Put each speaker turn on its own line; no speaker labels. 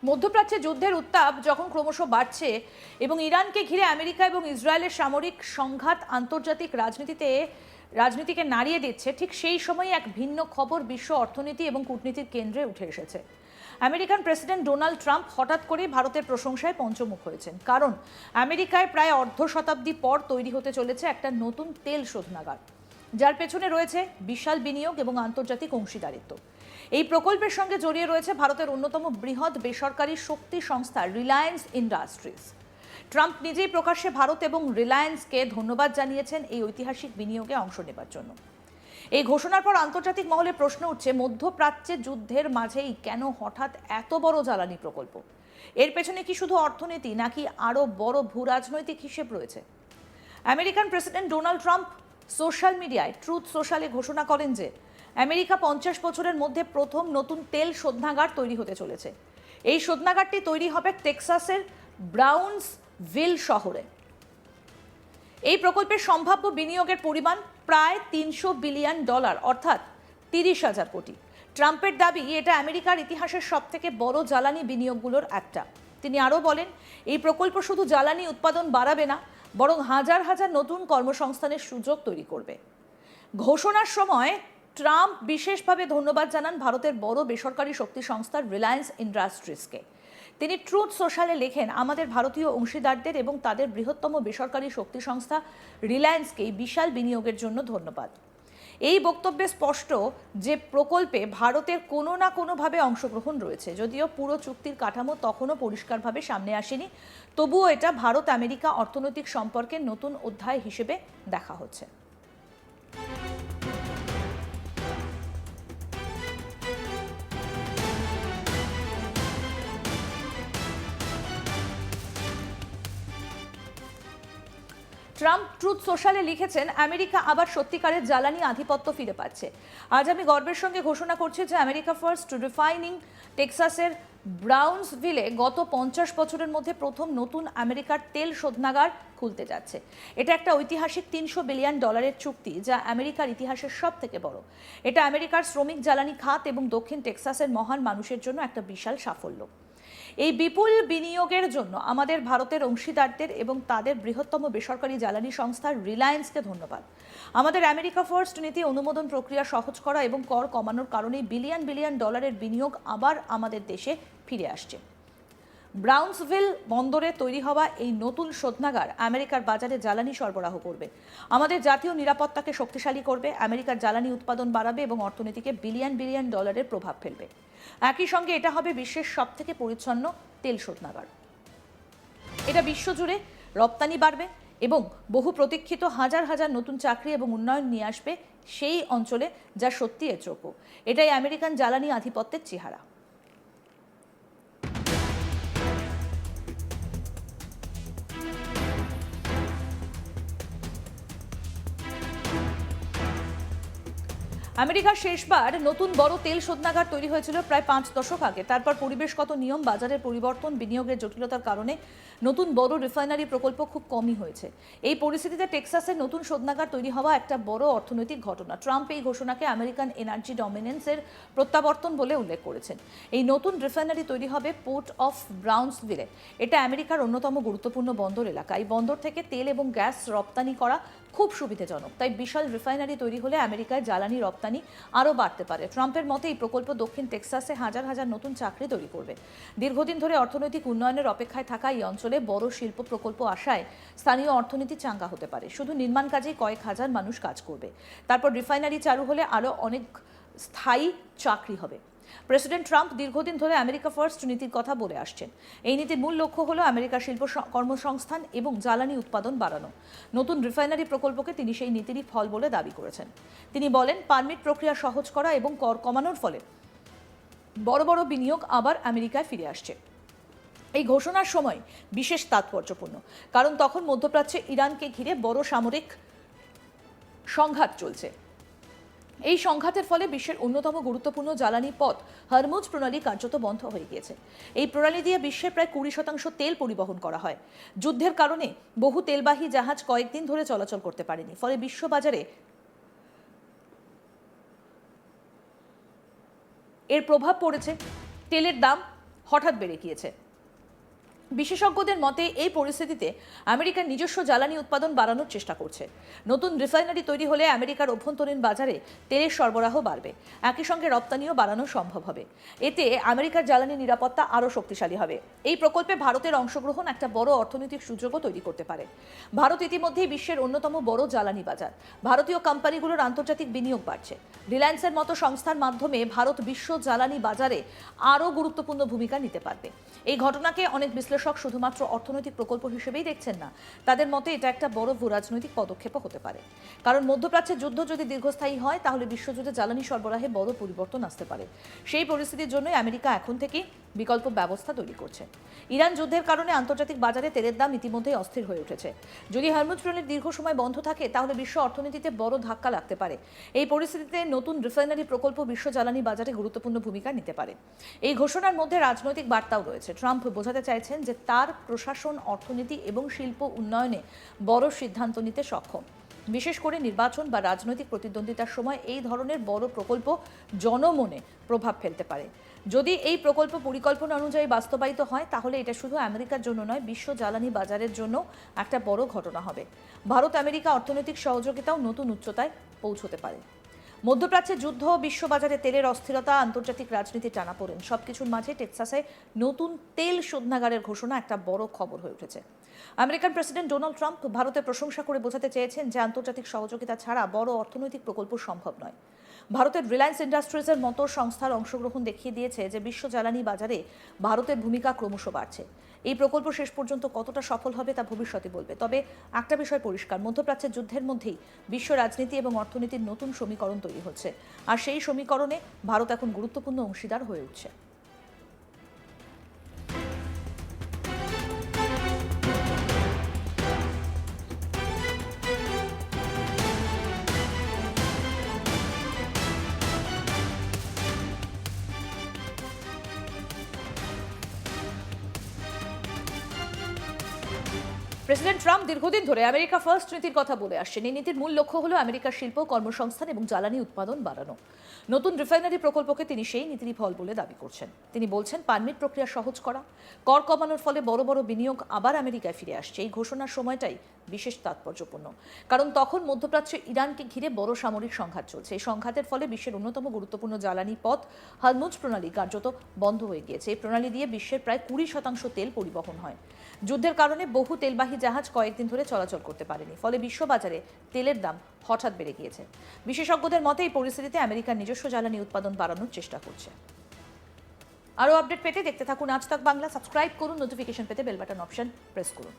মধ্যপ্রাচ্যে যুদ্ধের উত্তাপ যখন ক্রমশ বাড়ছে এবং ইরানকে ঘিরে আমেরিকা এবং ইসরায়েলের সামরিক সংঘাত আন্তর্জাতিক রাজনীতিকে নাড়িয়ে দিচ্ছে, ঠিক সেই সময় এক ভিন্ন খবর বিশ্ব অর্থনীতি এবং কূটনীতির কেন্দ্রে উঠে এসেছে। আমেরিকান প্রেসিডেন্ট ডোনাল্ড ট্রাম্প হঠাৎ করেই ভারতের প্রশংসায় পঞ্চমুখ হয়েছেন, কারণ আমেরিকায় প্রায় অর্ধ শতাব্দী পর তৈরি হতে চলেছে একটা নতুন তেল শোধনাগার, যার পেছনে রয়েছে বিশাল বিনিয়োগ এবং আন্তর্জাতিক অংশীদারিত্ব। এই প্রকল্পের সঙ্গে জড়িয়ে রয়েছে ভারতের অন্যতম বৃহৎ বেসরকারি শক্তি সংস্থা রিলায়েন্স ইন্ডাস্ট্রিজ। ট্রাম্প নিজেই প্রকাশ্যে ভারত এবং রিলায়েন্সকে ধন্যবাদ জানিয়েছেন এই ঐতিহাসিক বিনিয়োগে অংশ নেবার জন্য। এই ঘোষণার পর আন্তর্জাতিক মহলে প্রশ্ন উঠছে, মধ্যপ্রাচ্যে যুদ্ধের মাঝেই কেন হঠাৎ এত বড় জ্বালানি প্রকল্প? এর পেছনে কি শুধু অর্থনীতি নাকি আরও বড় ভূ রাজনৈতিক হিসেব রয়েছে? American president Donald Trump social মিডিয়ায় ট্রুথ সোশ্যালে ঘোষণা করেন যে আমেরিকা 50 বছরের মধ্যে প্রথম নতুন তেল শোধনাগার তৈরি হতে চলেছে। এই শোধনাগারটি তৈরি হবে টেক্সাসের ব্রাউন্সভিল শহরে। এই প্রকল্পের সম্ভাব্য বিনিয়োগের পরিমাণ প্রায় $300 বিলিয়ন, অর্থাৎ 30,000 কোটি। ট্রাম্পের দাবি, এটা আমেরিকার ইতিহাসের সবথেকে বড় জ্বালানি বিনিয়োগগুলোর একটা। তিনি আরও বলেন, এই প্রকল্প শুধু জ্বালানি উৎপাদন বাড়াবে না, বরং হাজার হাজার নতুন কর্মসংস্থানের সুযোগ তৈরি করবে। ঘোষণার সময় ট্রাম্প বিশেষভাবে ধন্যবাদ জানান ভারতের বড় বেসরকারি শক্তি সংস্থা রিলায়েন্স ইন্ডাস্ট্রিজকে। তিনি ট্রুথ সোশ্যালে লেখেন, আমাদের ভারতীয় অংশীদারদের এবং তাদের বৃহত্তম বেসরকারি শক্তি সংস্থা রিলায়েন্সকে এই বিশাল বিনিয়োগের জন্য ধন্যবাদ। এই বক্তব্যে স্পষ্ট যে প্রকল্পে ভারতের কোনো না কোনোভাবে অংশগ্রহণ রয়েছে। যদিও পুরো চুক্তির কাঠামো তখনও পরিষ্কারভাবে সামনে আসেনি, তবুও এটা ভারত আমেরিকা অর্থনৈতিক সম্পর্কের নতুন অধ্যায় হিসেবে দেখা হচ্ছে। ট্রাম্প ট্রুথ সোশ্যালে লিখেছেন, আমেরিকা আবার সত্যিকারের জ্বালানি আধিপত্য ফিরে পাচ্ছে। আজ আমি গর্বের সঙ্গে ঘোষণা করছি যে আমেরিকা ফার্স্ট রিফাইনিং টেক্সাসের ব্রাউন্সভিলে গত 50 বছরের মধ্যে প্রথম নতুন আমেরিকার তেল শোধনাগার খুলতে যাচ্ছে। এটা একটা ঐতিহাসিক $300 বিলিয়ন চুক্তি, যা আমেরিকার ইতিহাসের সব থেকে বড়। এটা আমেরিকার শ্রমিক, জ্বালানি খাত এবং দক্ষিণ টেক্সাসের মহান মানুষের জন্য একটা বিশাল সাফল্য। এই বিপুল বিনিয়োগের জন্য আমাদের ভারতের অংশীদারদের এবং তাদের বৃহত্তম বেসরকারি জ্বালানি সংস্থা রিলায়েন্সকে ধন্যবাদ। আমাদের আমেরিকা ফার্স্ট নীতি অনুমোদন প্রক্রিয়া সহজ করা এবং কর কমানোর কারণে বিলিয়ন বিলিয়ন ডলারের বিনিয়োগ আবার আমাদের দেশে ফিরে আসছে। ব্রাউন্সভিল বন্দরে তৈরি হওয়া এই নতুন শোধনাগার আমেরিকার বাজারে জ্বালানি সরবরাহ করবে, আমাদের জাতীয় নিরাপত্তাকে শক্তিশালী করবে, আমেরিকার জ্বালানি উৎপাদন বাড়াবে এবং অর্থনীতিকে বিলিয়ন বিলিয়ন ডলারের প্রভাব ফেলবে। একই সঙ্গে এটা হবে বিশ্বের সবথেকে পরিচ্ছন্ন তেল শোধনাগার। এটা বিশ্বজুড়ে রপ্তানি বাড়বে এবং বহু প্রতীক্ষিত হাজার হাজার নতুন চাকরি এবং উন্নয়ন নিয়ে আসবে সেই অঞ্চলে, যা সত্যি এর যোগ্য। এটাই আমেরিকান জ্বালানি আধিপত্যের চেহারা। আমেরিকার শেষবার নতুন বড় তেল শোধনাগার তৈরি হয়েছিল প্রায় 5 দশক আগে। তারপর পরিবেশগত নিয়ম, বাজারের পরিবর্তন, বিনিয়োগের জটিলতার কারণে নতুন বড় রিফাইনারি প্রকল্প খুব কমই হয়েছে। এই পরিস্থিতিতে টেক্সাসের নতুন শোধনাগার তৈরি হওয়া একটা বড় অর্থনৈতিক ঘটনা। ট্রাম্প এই ঘোষণাকে আমেরিকান এনার্জি ডমিনেন্সের প্রত্যাবর্তন বলে উল্লেখ করেছেন। এই নতুন রিফাইনারি তৈরি হবে পোর্ট অফ ব্রাউন্সভিলে। এটা আমেরিকার অন্যতম গুরুত্বপূর্ণ বন্দর এলাকা। এই বন্দর থেকে তেল এবং গ্যাস রপ্তানি করা খুব সুবিধাজনক। তাই বিশাল রিফাইনারি তৈরি হলে আমেরিকায় জ্বালানি রপ্তানি আরও বাড়তে পারে। ট্রাম্পের মতে এই প্রকল্প দক্ষিণ টেক্সাসে হাজার হাজার নতুন চাকরি তৈরি করবে। দীর্ঘদিন ধরে অর্থনৈতিক উন্নয়নের অপেক্ষায় থাকা এই অঞ্চলে বড় শিল্প প্রকল্প আসায় স্থানীয় অর্থনীতি চাঙ্গা হতে পারে। শুধু নির্মাণ কাজেই কয়েক হাজার মানুষ কাজ করবে। তারপর রিফাইনারি চালু হলে আরও অনেক স্থায়ী চাকরি হবে। প্রেসিডেন্ট ট্রাম্প দীর্ঘদিন ধরে আমেরিকা ফার্স্ট নীতির কথা বলে আসছেন। এই নীতির মূল লক্ষ্য হলো আমেরিকার শিল্প কর্মসংস্থান এবং জ্বালানি উৎপাদন বাড়ানো। নতুন রিফাইনারি প্রকল্পকে তিনি সেই নীতিরই ফল বলে দাবি করেছেন। তিনি বলেন, পারমিট প্রক্রিয়া সহজ করা এবং কর কমানোর ফলে বড় বড় বিনিয়োগ আবার আমেরিকায় ফিরে আসছে। এই ঘোষণার সময় বিশেষ তাৎপর্যপূর্ণ, কারণ তখন মধ্যপ্রাচ্যে ইরানকে ঘিরে বড় সামরিক সংঘাত চলছে। এই সংঘাতের ফলে বিশ্বের অন্যতম গুরুত্বপূর্ণ জ্বালানি পথ হরমুজ প্রণালী কার্যত বন্ধ হয়ে গিয়েছে। এই প্রণালী দিয়ে বিশ্বের প্রায় 20% তেল পরিবহন করা হয়। যুদ্ধের কারণে বহু তেলবাহী জাহাজ কয়েকদিন ধরে চলাচল করতে পারেনি। ফলে বিশ্ববাজারে এর প্রভাব পড়েছে। তেলের দাম হঠাৎ বেড়ে গিয়েছে। বিশেষজ্ঞদের মতে এই পরিস্থিতিতে আমেরিকার নিজস্ব জ্বালানি উৎপাদন বাড়ানোর চেষ্টা করছে। নতুন রিফাইনারি তৈরি হলে আমেরিকার অভ্যন্তরীণ বাজারে তেলের সরবরাহ বাড়বে, একই সঙ্গে রপ্তানিও বাড়ানো সম্ভব হবে। এতে আমেরিকার জ্বালানি নিরাপত্তা আরও শক্তিশালী হবে। এই প্রকল্পে ভারতের অংশগ্রহণ একটা বড় অর্থনৈতিক সুযোগও তৈরি করতে পারে। ভারত ইতিমধ্যেই বিশ্বের অন্যতম বড় জ্বালানি বাজার। ভারতীয় কোম্পানিগুলোর আন্তর্জাতিক বিনিয়োগ বাড়ছে। রিলায়েন্সের মতো সংস্থার মাধ্যমে ভারত বিশ্ব জ্বালানি বাজারে আরও গুরুত্বপূর্ণ ভূমিকা নিতে পারবে। এই ঘটনাকে অনেক বিশ্লেষক শুধুমাত্র অর্থনৈতিক প্রকল্প হিসেবেই দেখছেন না। তাদের মতে এটা একটা বড় ভূরাজনৈতিক পদক্ষেপও হতে পারে। কারণ মধ্যপ্রাচ্যের যুদ্ধ যদি দীর্ঘস্থায়ী হয় তাহলে বিশ্বজুড়ে জ্বালানি সরবরাহে বড় পরিবর্তন আসতে পারে। সেই পরিস্থিতির জন্যই আমেরিকা এখন থেকেই বিকল্প ব্যবস্থা তৈরি করছে। ইরান যুদ্ধের কারণে আন্তর্জাতিক বাজারে তেলের দাম ইতিমধ্যেই অস্থির হয়ে উঠেছে। যদি হরমুজ প্রণালী দীর্ঘ সময় বন্ধ থাকে তাহলে বিশ্ব অর্থনীতিতে বড় ধাক্কা লাগতে পারে। এই পরিস্থিতিতে নতুন রিফাইনারি প্রকল্প বিশ্ব জ্বালানি বাজারে গুরুত্বপূর্ণ ভূমিকা নিতে পারে। এই ঘোষণার মধ্যে রাজনৈতিক বার্তাও রয়েছে। ট্রাম্প বোঝাতে চাইছেন যে তার প্রশাসন অর্থনীতি এবং শিল্প উন্নয়নে বড় সিদ্ধান্ত নিতে সক্ষম। বিশেষ করে নির্বাচন বা রাজনৈতিক প্রতিদ্বন্দ্বিতার সময় এই ধরনের বড় প্রকল্প জনমনে প্রভাব ফেলতে পারে। যদি এই প্রকল্প পরিকল্পনা অনুযায়ী বাস্তবায়িত হয় তাহলে এটা শুধু আমেরিকার জন্য নয়, বিশ্ব জ্বালানি বাজারের জন্য একটা বড় ঘটনা হবে। ভারত আমেরিকা অর্থনৈতিক সহযোগিতাও নতুন উচ্চতায় পৌঁছতে পারে। মধ্যপ্রাচ্যে যুদ্ধ, বিশ্ববাজারে তেলের অস্থিরতা, আন্তর্জাতিক রাজনীতি টানাপোড়েন সবকিছুর মাঝে টেক্সাসে নতুন তেল শোধনাগারের ঘোষণা একটা বড় খবর হয়ে উঠেছে। আমেরিকান প্রেসিডেন্ট ডোনাল্ড ট্রাম্প ভারতের প্রশংসা করে বোঝাতে চেয়েছেন যে আন্তর্জাতিক সহযোগিতা ছাড়া বড় অর্থনৈতিক প্রকল্প সম্ভব নয়। ভারতের রিলায়েন্স ইন্ডাস্ট্রিজের মতো সংস্থার অংশগ্রহণ দেখিয়ে দিয়েছে যে বিশ্ব জ্বালানি বাজারে ভারতের ভূমিকা ক্রমশ বাড়ছে। এই প্রকল্প শেষ পর্যন্ত কতটা সফল হবে তা ভবিষ্যতে বলবে। তবে একটা বিষয় পরিষ্কার, মধ্যপ্রাচ্যের যুদ্ধের মধ্যেই বিশ্ব রাজনীতি এবং অর্থনীতির নতুন সমীকরণ তৈরি হচ্ছে, আর সেই সমীকরণে ভারত এখন গুরুত্বপূর্ণ অংশীদার হয়ে উঠছে। প্রেসিডেন্ট ট্রাম্প দীর্ঘদিন ধরে আমেরিকা ফার্স্ট নীতির কথা বলে আসছেন। এই নীতির মূল লক্ষ্য হলো আমেরিকার শিল্প, কর্মসংস্থান এবং জ্বালানি উৎপাদন বাড়ানো। নতুন রিফাইনারি প্রকল্পকে তিনি সেই নীতিরই ফল বলে দাবি করছেন। তিনি বলছেন পারমিট প্রক্রিয়া সহজ করা, কর কমানোর ফলে বড় বড় বিনিয়োগ আবার আমেরিকায় ফিরে আসছে। এই ঘোষণার সময়টাই বিশেষ তাৎপর্যপূর্ণ, কারণ তখন মধ্যপ্রাচ্যে ইরানকে ঘিরে বড় সামরিক সংঘাত চলছে। এই সংঘাতের ফলে বিশ্বের অন্যতম গুরুত্বপূর্ণ জ্বালানি পথ হরমুজ প্রণালী কার্যত বন্ধ হয়ে গিয়েছে। এই প্রণালী দিয়ে বিশ্বের প্রায় 20% তেল পরিবহন হয়। যুদ্ধের কারণে বহু তেলবাহী জাহাজ কয়েকদিন ধরে চলাচল করতে পারেনি, ফলে বিশ্ববাজারে তেলের দাম হঠাৎ বেড়ে গিয়েছে। বিশেষজ্ঞদের মতে এই পরিস্থিতিতে আমেরিকার নিজস্ব জ্বালানি উৎপাদন বাড়ানোর চেষ্টা করছে। আরও আপডেট পেতে দেখতে থাকুন আজ তাক বাংলা। সাবস্ক্রাইব করুন, নোটিফিকেশন পেতে বেল বাটন অপশন প্রেস করুন।